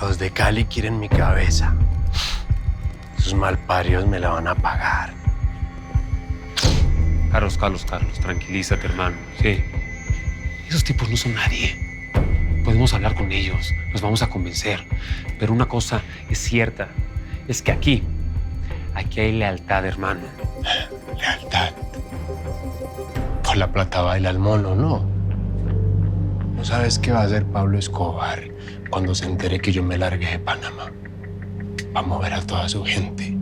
Los de Cali quieren mi cabeza. Esos malparidos me la van a pagar. Carlos, tranquilízate, hermano. Sí. Esos tipos no son nadie. Podemos hablar con ellos, los vamos a convencer. Pero una cosa es cierta, es que aquí hay lealtad, hermano. Lealtad. Por la plata baila el mono, ¿no? ¿No sabes qué va a hacer Pablo Escobar cuando se entere que yo me largué de Panamá? Va a mover a toda su gente.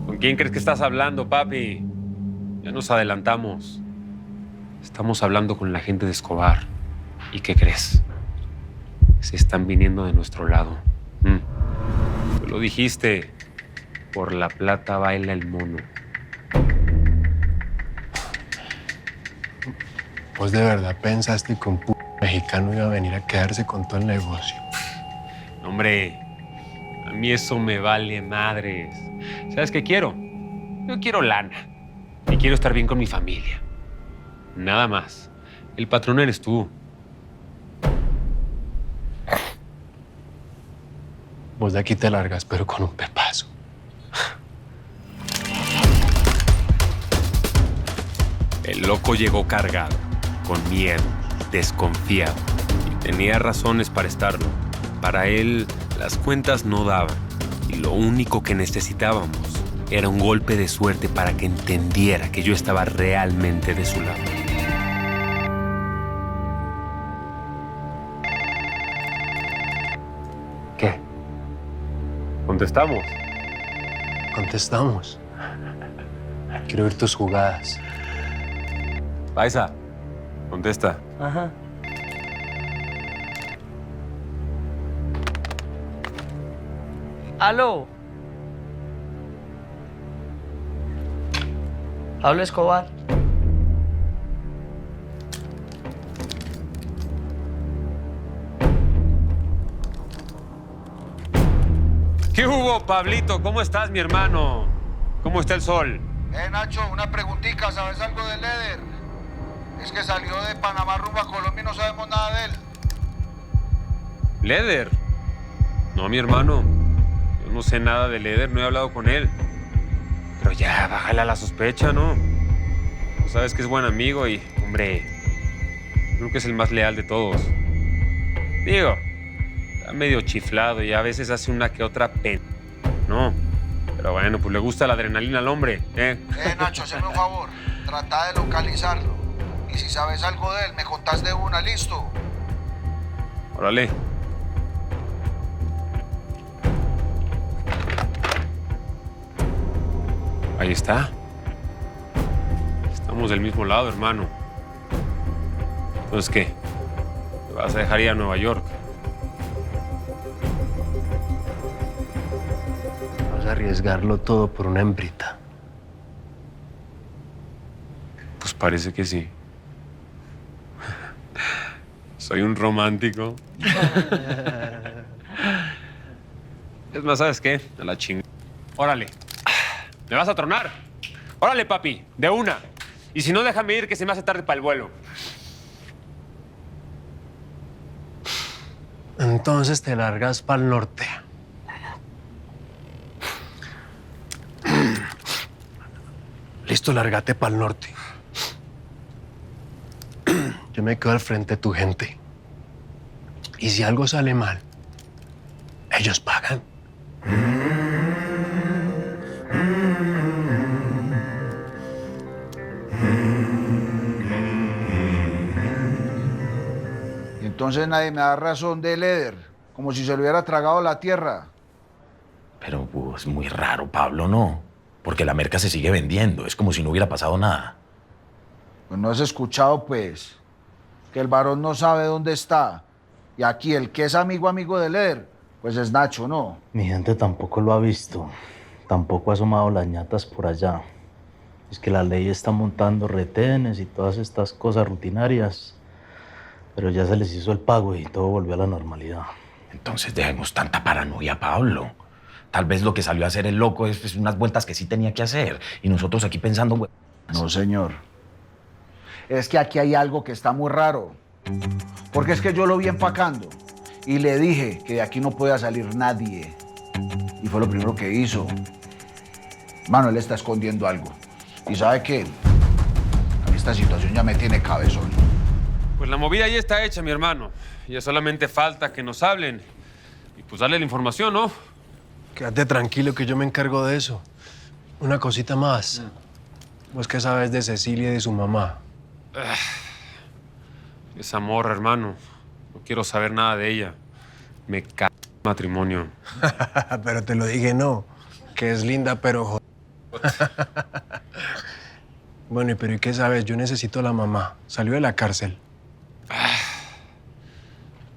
¿Con quién crees que estás hablando, papi? Ya nos adelantamos. Estamos hablando con la gente de Escobar. ¿Y qué crees? Se están viniendo de nuestro lado. Tú lo dijiste. Por la plata baila el mono. ¿Vos de verdad pensaste que un mexicano iba a venir a quedarse con todo el negocio? Hombre, a mí eso me vale madres. ¿Sabes qué quiero? Yo quiero lana. Y quiero estar bien con mi familia. Nada más. El patrón eres tú. Vos de aquí te largas, pero con un pepazo. El loco llegó cargado, con miedo, desconfiado. Y tenía razones para estarlo. Para él, las cuentas no daban. Y lo único que necesitábamos era un golpe de suerte para que entendiera que yo estaba realmente de su lado. ¿Qué? ¿Contestamos? Contestamos. Quiero ver tus jugadas. Paisa, contesta. Ajá. Aló. Pablo Escobar. ¿Qué hubo, Pablito? ¿Cómo estás, mi hermano? ¿Cómo está el sol? Nacho, una preguntita, ¿sabes algo de Leder? Es que salió de Panamá rumbo a Colombia y no sabemos nada de él. ¿Leder? No, mi hermano. Yo no sé nada de Leder, no he hablado con él. Pero ya, bájale a la sospecha, ¿no? Tú sabes que es buen amigo y, hombre, creo que es el más leal de todos. Digo, está medio chiflado y a veces hace una que otra pena, ¿no? Pero bueno, pues le gusta la adrenalina al hombre, ¿eh? Nacho, hazme un favor. Trata de localizarlo. Y si sabes algo de él, me contás de una, ¿listo? Órale. Ahí está. Estamos del mismo lado, hermano. Entonces, ¿qué? ¿Te vas a dejar ir a Nueva York? Vas a arriesgarlo todo por una hembrita. Pues parece que sí. Soy un romántico. Es más, ¿sabes qué? A la chingada. Órale. ¿Me vas a tronar? Órale, papi. De una. Y si no, déjame ir, que se me hace tarde para el vuelo. Entonces te largas para el norte. Listo, lárgate para el norte. Yo me quedo al frente de tu gente. Y si algo sale mal, ellos pagan. Y entonces nadie me da razón de Leder, como si se lo hubiera tragado la tierra. Pero pues, es muy raro, Pablo, ¿no? Porque la merca se sigue vendiendo. Es como si no hubiera pasado nada. Pues no has escuchado, pues, que el varón no sabe dónde está. Y aquí el que es amigo de Leder, pues es Nacho, ¿no? Mi gente tampoco lo ha visto. Tampoco ha asomado las ñatas por allá. Es que la ley está montando retenes y todas estas cosas rutinarias. Pero ya se les hizo el pago y todo volvió a la normalidad. Entonces dejemos tanta paranoia, Pablo. Tal vez lo que salió a hacer el loco es unas vueltas que sí tenía que hacer. Y nosotros aquí pensando... No, señor. Es que aquí hay algo que está muy raro. Porque es que yo lo vi empacando y le dije que de aquí no podía salir nadie. Y fue lo primero que hizo. Mano, él está escondiendo algo. ¿Y sabe qué? A mí esta situación ya me tiene cabezón. Pues la movida ya está hecha, mi hermano. Ya solamente falta que nos hablen y pues darle la información, ¿no? Quédate tranquilo que yo me encargo de eso. Una cosita más. ¿Vos qué sabes de Cecilia y de su mamá? Esa morra, hermano. No quiero saber nada de ella. Me cago en el matrimonio. Pero te lo dije no. Que es linda, pero Bueno, pero ¿y qué sabes? Yo necesito a la mamá. Salió de la cárcel.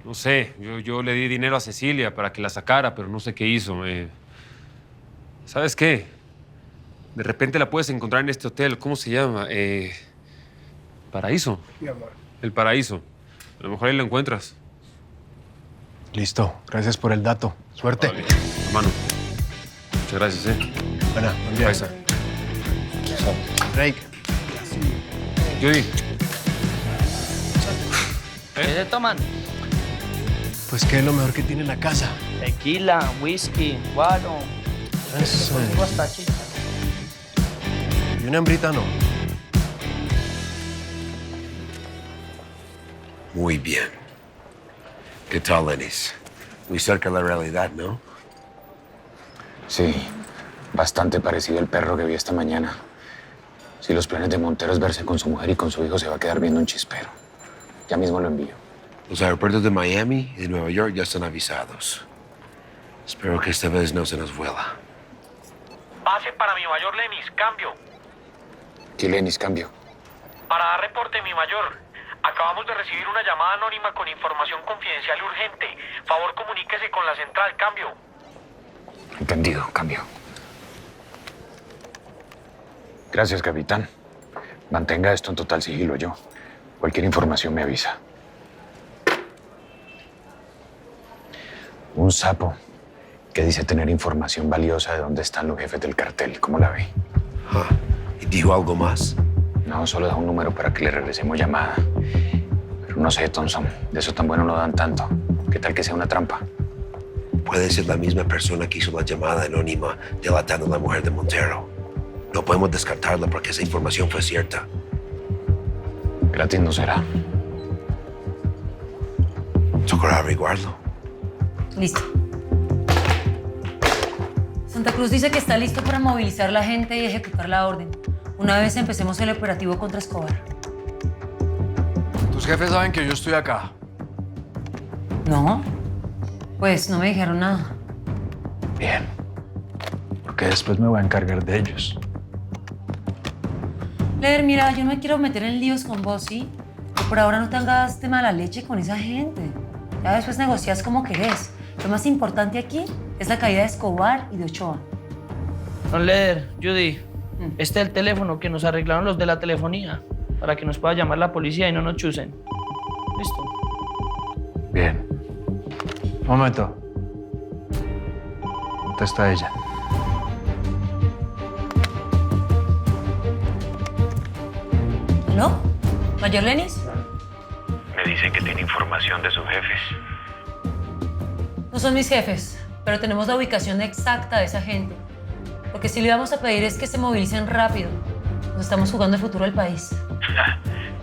No sé, yo le di dinero a Cecilia para que la sacara, pero no sé qué hizo. ¿Sabes qué? De repente la puedes encontrar en este hotel. ¿Cómo se llama? Paraíso. Sí, amor. El Paraíso. A lo mejor ahí lo encuentras. Listo. Gracias por el dato. Suerte. Vale. Hermano, muchas gracias, Bueno, buen día. Paisa. Drake. Judy. ¿Qué se toman? Pues, ¿qué es lo mejor que tiene la casa? Tequila, whisky, guaro. Eso. Conmigo hasta chicha. Y una hembrita no. Muy bien. ¿Qué tal, Lenis? Muy cerca de la realidad, ¿no? Sí, bastante parecido al perro que vi esta mañana. Si los planes de Montero es verse con su mujer y con su hijo, se va a quedar viendo un chispero. Ya mismo lo envío. Los aeropuertos de Miami y de Nueva York ya están avisados. Espero que esta vez no se nos vuela. Pase para mi mayor Lenis, cambio. ¿Qué Lenis, cambio? Para dar reporte, mi mayor. Acabamos de recibir una llamada anónima con información confidencial y urgente. Favor, comuníquese con la central, cambio. Entendido, cambio. Gracias, capitán. Mantenga esto en total sigilo yo. Cualquier información me avisa. Un sapo que dice tener información valiosa de dónde están los jefes del cartel. ¿Cómo la ve? Ah, ¿y dijo algo más? No, solo da un número para que le regresemos llamada. Pero no sé, Thompson, de eso tan bueno no dan tanto. ¿Qué tal que sea una trampa? Puede ser la misma persona que hizo la llamada anónima delatando a la mujer de Montero. No podemos descartarla porque esa información fue cierta. Gratis no será. Tocará averiguarlo. Listo. Santa Cruz dice que está listo para movilizar la gente y ejecutar la orden. Una vez empecemos el operativo contra Escobar. Tus jefes saben que yo estoy acá. ¿No? Pues no me dijeron nada. Bien. Porque después me voy a encargar de ellos. Leder, mira, yo no me quiero meter en líos con vos, ¿sí? Pero por ahora no te hagas de mala leche con esa gente. Ya después negocias como querés. Lo más importante aquí es la caída de Escobar y de Ochoa. Don Leder, Judy, este es el teléfono que nos arreglaron los de la telefonía para que nos pueda llamar la policía y no nos chusen. Listo. Bien. Un momento. Contesta ella. ¿Aló? ¿Mayor Lenis? Me dicen que tiene información de sus jefes. No son mis jefes, pero tenemos la ubicación exacta de esa gente. Lo que sí le vamos a pedir es que se movilicen rápido. Nos estamos jugando el futuro del país.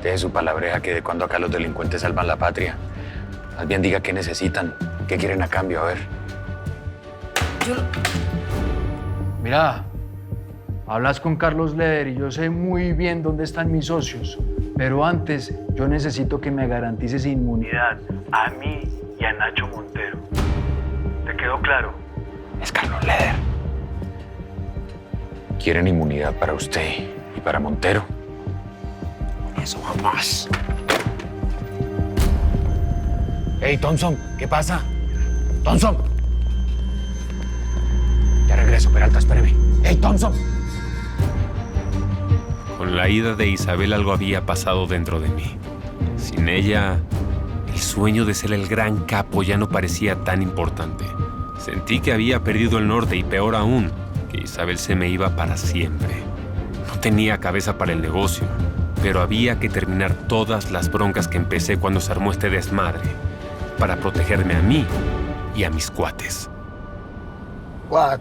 Deje su palabreja que de cuando acá los delincuentes salvan la patria. Más bien diga qué necesitan, qué quieren a cambio, a ver. Mira, hablas con Carlos Leder y yo sé muy bien dónde están mis socios. Pero antes, yo necesito que me garantices inmunidad a mí y a Nacho Montero. ¿Te quedó claro? Es Carlos Leder. ¿Quieren inmunidad para usted y para Montero? Eso jamás. Hey, Thompson, ¿qué pasa? Thompson. Ya regreso, Peralta, espéreme. Hey, Thompson. Con la ida de Isabel algo había pasado dentro de mí. Sin ella, el sueño de ser el gran capo ya no parecía tan importante. Sentí que había perdido el norte y peor aún, que Isabel se me iba para siempre. No tenía cabeza para el negocio. Pero había que terminar todas las broncas que empecé cuando se armó este desmadre para protegerme a mí y a mis cuates. What?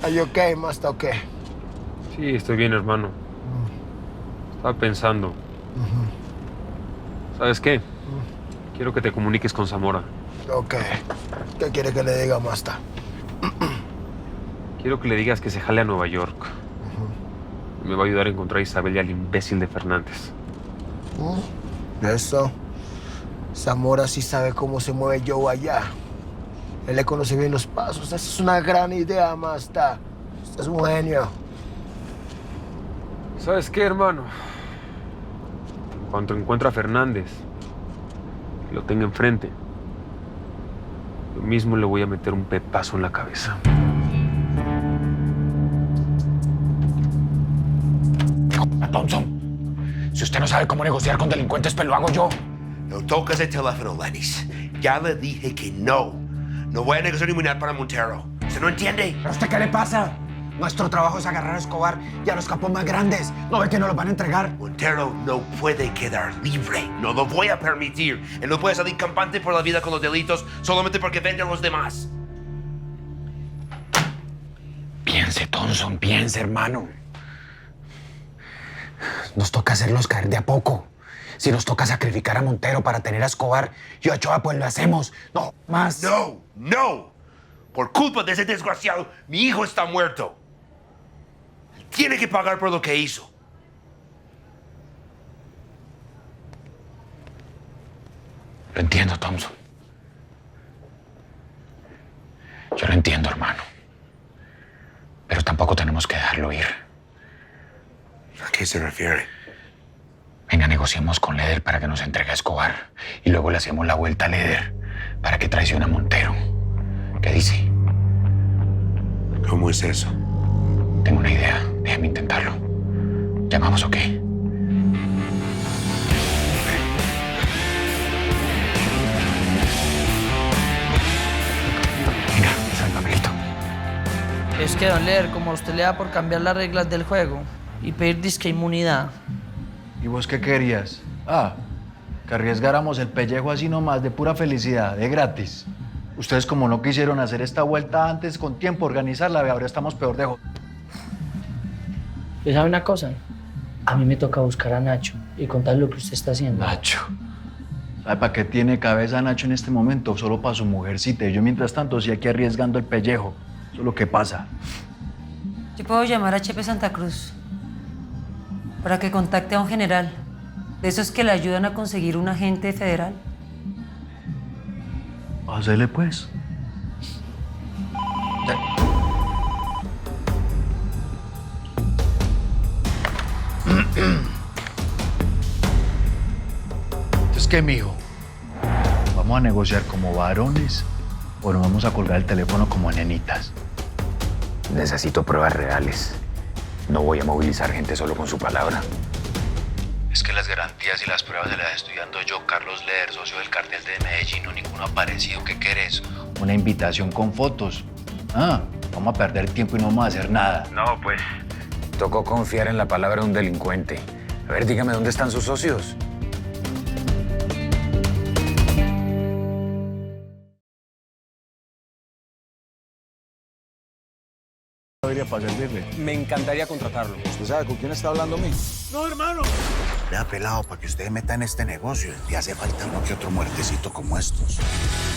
Are you okay, Master? Okay. Sí, estoy bien, hermano. Estaba pensando. ¿Sabes qué? Quiero que te comuniques con Zamora. Ok. ¿Qué quiere que le diga, Master? Quiero que le digas que se jale a Nueva York. Me va a ayudar a encontrar a Isabel y al imbécil de Fernández. Eso. Zamora sí sabe cómo se mueve Joe allá. Él le conoce bien los pasos. Esa es una gran idea, Master. Usted es un genio. ¿Sabes qué, hermano? En cuanto encuentre a Fernández, que lo tenga enfrente, yo mismo le voy a meter un pepazo en la cabeza. Thompson, si usted no sabe cómo negociar con delincuentes, pues lo hago yo. No tocas el teléfono, Lennis. Ya le dije que no. No voy a negociar ni mirar para Montero. ¿Usted no entiende? ¿Pero a usted qué le pasa? Nuestro trabajo es agarrar a Escobar y a los capos más grandes. ¿No ve que nos los van a entregar? Montero no puede quedar libre. No lo voy a permitir. Él no puede salir campante por la vida con los delitos solamente porque venden a los demás. Piense, Thompson, piense, hermano. Nos toca hacerlos caer de a poco. Si nos toca sacrificar a Montero para tener a Escobar y a Ochoa, pues lo hacemos. No, más. No, no. Por culpa de ese desgraciado, mi hijo está muerto. Él tiene que pagar por lo que hizo. Lo entiendo, Thompson. Yo lo entiendo, hermano. Pero tampoco tenemos que dejarlo ir. ¿A qué se refiere? Venga, negociemos con Leder para que nos entregue a Escobar. Y luego le hacemos la vuelta a Leder para que traicione a Montero. ¿Qué dice? ¿Cómo es eso? Tengo una idea. Déjame intentarlo. ¿Llamamos o qué? Venga, ese es el papelito. Es que, don Leder, como a usted le da por cambiar las reglas del juego y pedir disque inmunidad. ¿Y vos qué querías? Que arriesgáramos el pellejo así nomás, de pura felicidad, de gratis. Ustedes como no quisieron hacer esta vuelta antes con tiempo, organizarla, ahora estamos peor de ¿Y sabe una cosa? A mí me toca buscar a Nacho y contarle lo que usted está haciendo. Nacho. ¿Sabe para qué tiene cabeza Nacho en este momento? Solo para su mujercita. Y yo mientras tanto sí aquí arriesgando el pellejo. Eso es lo que pasa. Yo puedo llamar a Chepe Santa Cruz para que contacte a un general, de esos que le ayudan a conseguir un agente federal. Hacele pues. Entonces, ¿qué, mijo? ¿Vamos a negociar como varones o nos vamos a colgar el teléfono como nenitas? Necesito pruebas reales. No voy a movilizar gente solo con su palabra. Es que las garantías y las pruebas se las estoy dando yo, Carlos Leder, socio del cartel de Medellín. No, ninguno aparecido. ¿Qué querés? Una invitación con fotos. Vamos a perder tiempo y no vamos a hacer nada. No, pues. Tocó confiar en la palabra de un delincuente. A ver, dígame, ¿dónde están sus socios? Para servirle. Me encantaría contratarlo. ¿Usted sabe con quién está hablando, mi? No, hermano. Vea, pelado, para que usted meta en este negocio, le hace falta uno que otro muertecito como estos.